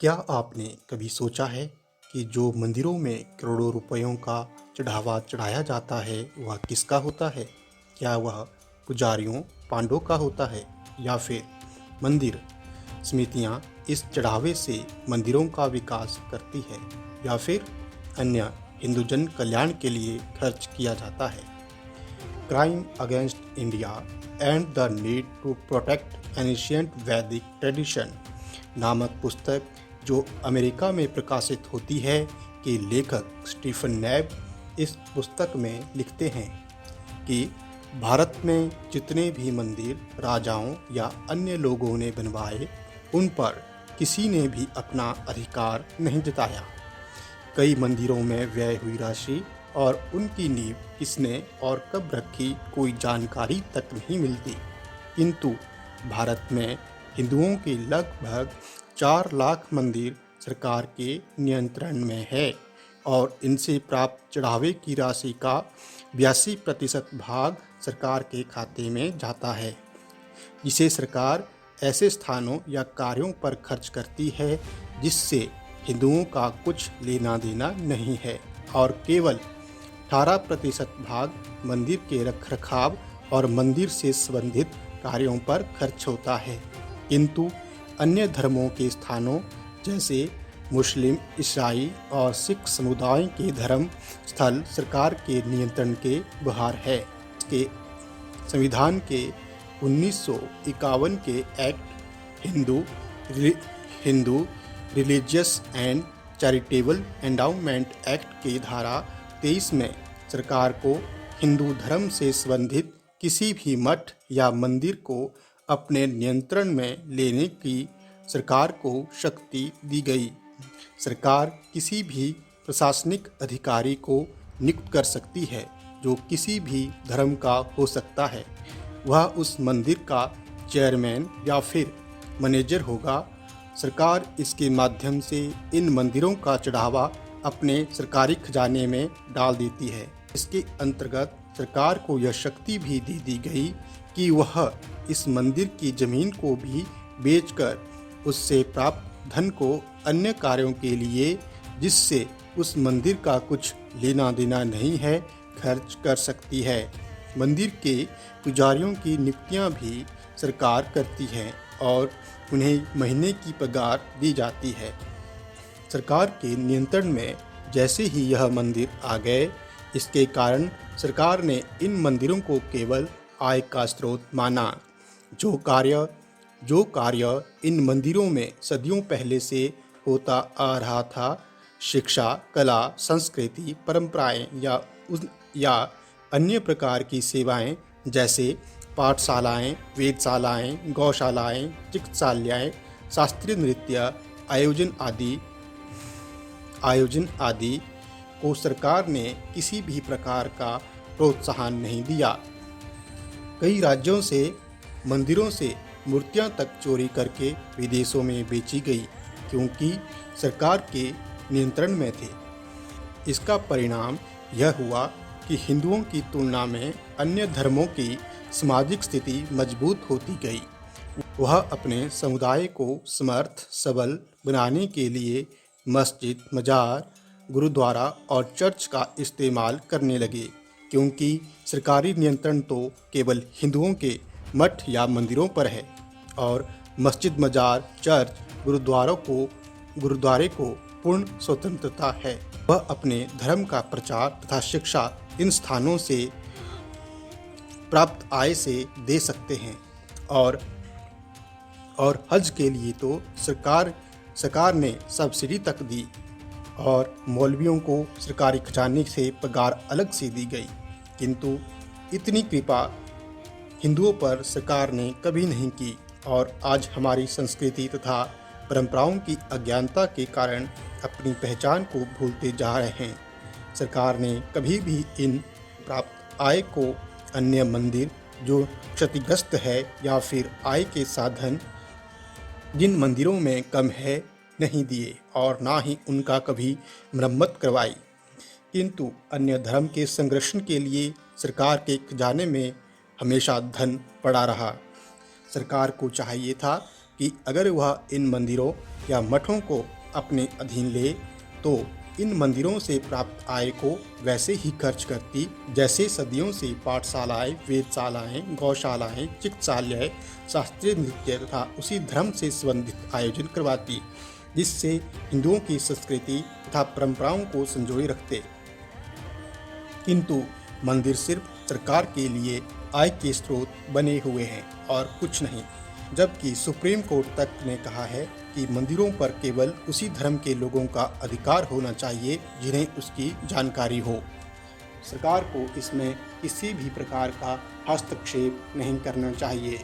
क्या आपने कभी सोचा है कि जो मंदिरों में करोड़ों रुपयों का चढ़ावा चढ़ाया जाता है वह किसका होता है? क्या वह पुजारियों पांडवों का होता है या फिर मंदिर समितियां इस चढ़ावे से मंदिरों का विकास करती है या फिर अन्य हिंदू जन कल्याण के लिए खर्च किया जाता है? Crime against India and the need to protect ancient Vedic tradition नामक पुस्तक जो अमेरिका में प्रकाशित होती है के लेखक स्टीफन नैब इस पुस्तक में लिखते हैं कि भारत में जितने भी मंदिर राजाओं या अन्य लोगों ने बनवाए उन पर किसी ने भी अपना अधिकार नहीं जताया। कई मंदिरों में व्यय हुई राशि और उनकी नींव किसने और कब रखी कोई जानकारी तक नहीं मिलती, किंतु भारत में हिंदुओं के लगभग 4 लाख मंदिर सरकार के नियंत्रण में है और इनसे प्राप्त चढ़ावे की राशि का 82% भाग सरकार के खाते में जाता है, जिसे सरकार ऐसे स्थानों या कार्यों पर खर्च करती है जिससे हिंदुओं का कुछ लेना देना नहीं है और केवल 18% भाग मंदिर के रखरखाव और मंदिर से संबंधित कार्यों पर खर्च होता है। किंतु अन्य धर्मों के स्थानों जैसे मुस्लिम, ईसाई और सिख समुदाय के धर्म स्थल सरकार के नियंत्रण के बाहर है। इसके संविधान के 1951 के act Hindu religious and charitable endowment act के धारा 23 में सरकार को हिंदू धर्म से संबंधित किसी भी मठ या मंदिर को अपने नियंत्रण में लेने की सरकार को शक्ति दी गई। सरकार किसी भी प्रशासनिक अधिकारी को नियुक्त कर सकती है जो किसी भी धर्म का हो सकता है। वह उस मंदिर का चेयरमैन या फिर मैनेजर होगा। सरकार इसके माध्यम से इन मंदिरों का चढ़ावा अपने सरकारी खजाने में डाल देती है। इसके अंतर्गत सरकार को यह शक्ति भी दी गई कि वह इस मंदिर की जमीन को भी बेचकर उससे प्राप्त धन को अन्य कार्यों के लिए, जिससे उस मंदिर का कुछ लेना देना नहीं है, खर्च कर सकती है। मंदिर के पुजारियों की नियुक्तियां भी सरकार करती है और उन्हें महीने की पगार दी जाती है। सरकार के नियंत्रण में जैसे ही यह मंदिर आ गए, इसके कारण सरकार ने इन मंदिरों को केवल आय का स्रोत माना। जो कार्य इन मंदिरों में सदियों पहले से होता आ रहा था, शिक्षा, कला, संस्कृति, परंपराएं या अन्य प्रकार की सेवाएं जैसे पाठशालाएं, वेधशालाएं, गौशालाएं, चिकित्सालय, शास्त्रीय नृत्य आयोजन आदि को सरकार ने किसी भी प्रकार का प्रोत्साहन नहीं दिया। कई राज्यों से मंदिरों से मूर्तियां तक चोरी करके विदेशों में बेची गई क्योंकि सरकार के नियंत्रण में थे। इसका परिणाम यह हुआ कि हिंदुओं की तुलना में अन्य धर्मों की सामाजिक स्थिति मजबूत होती गई। वह अपने समुदाय को समर्थ सबल बनाने के लिए मस्जिद, मजार, गुरुद्वारा और चर्च का इस्तेमाल करने लगे, क्योंकि सरकारी नियंत्रण तो केवल हिंदुओं के मठ या मंदिरों पर है और मस्जिद, मजार, चर्च, गुरुद्वारे को पूर्ण स्वतंत्रता है। वह अपने धर्म का प्रचार तथा शिक्षा इन स्थानों से प्राप्त आय से दे सकते हैं और हज के लिए तो सरकार ने सब्सिडी तक दी और मौलवियों को सरकारी खजाने से पगार अलग से दी गई। किंतु इतनी कृपा हिंदुओं पर सरकार ने कभी नहीं की और आज हमारी संस्कृति तथा परंपराओं की अज्ञानता के कारण अपनी पहचान को भूलते जा रहे हैं। सरकार ने कभी भी इन प्राप्त आय को अन्य मंदिर जो क्षतिग्रस्त है या फिर आय के साधन जिन मंदिरों में कम है नहीं दिए और ना ही उनका कभी मरम्मत करवाई। किंतु अन्य धर्म के संरक्षण के लिए सरकार के खजाने में हमेशा धन पड़ा रहा। सरकार को चाहिए था कि अगर वह इन मंदिरों या मठों को अपने अधीन ले तो इन मंदिरों से प्राप्त आय को वैसे ही खर्च करती जैसे सदियों से पाठशालाएं, वेधशालाएं, गौशालाएं, चिकित्सालय, शास्त्रीय नृत्य तथा उसी धर्म से संबंधित आयोजन करवाती, जिससे हिंदुओं की संस्कृति तथा परंपराओं को संजोए रखते। किंतु मंदिर सिर्फ सरकार के लिए आय के स्रोत बने हुए हैं और कुछ नहीं, जबकि सुप्रीम कोर्ट तक ने कहा है कि मंदिरों पर केवल उसी धर्म के लोगों का अधिकार होना चाहिए जिन्हें उसकी जानकारी हो। सरकार को इसमें किसी भी प्रकार का हस्तक्षेप नहीं करना चाहिए।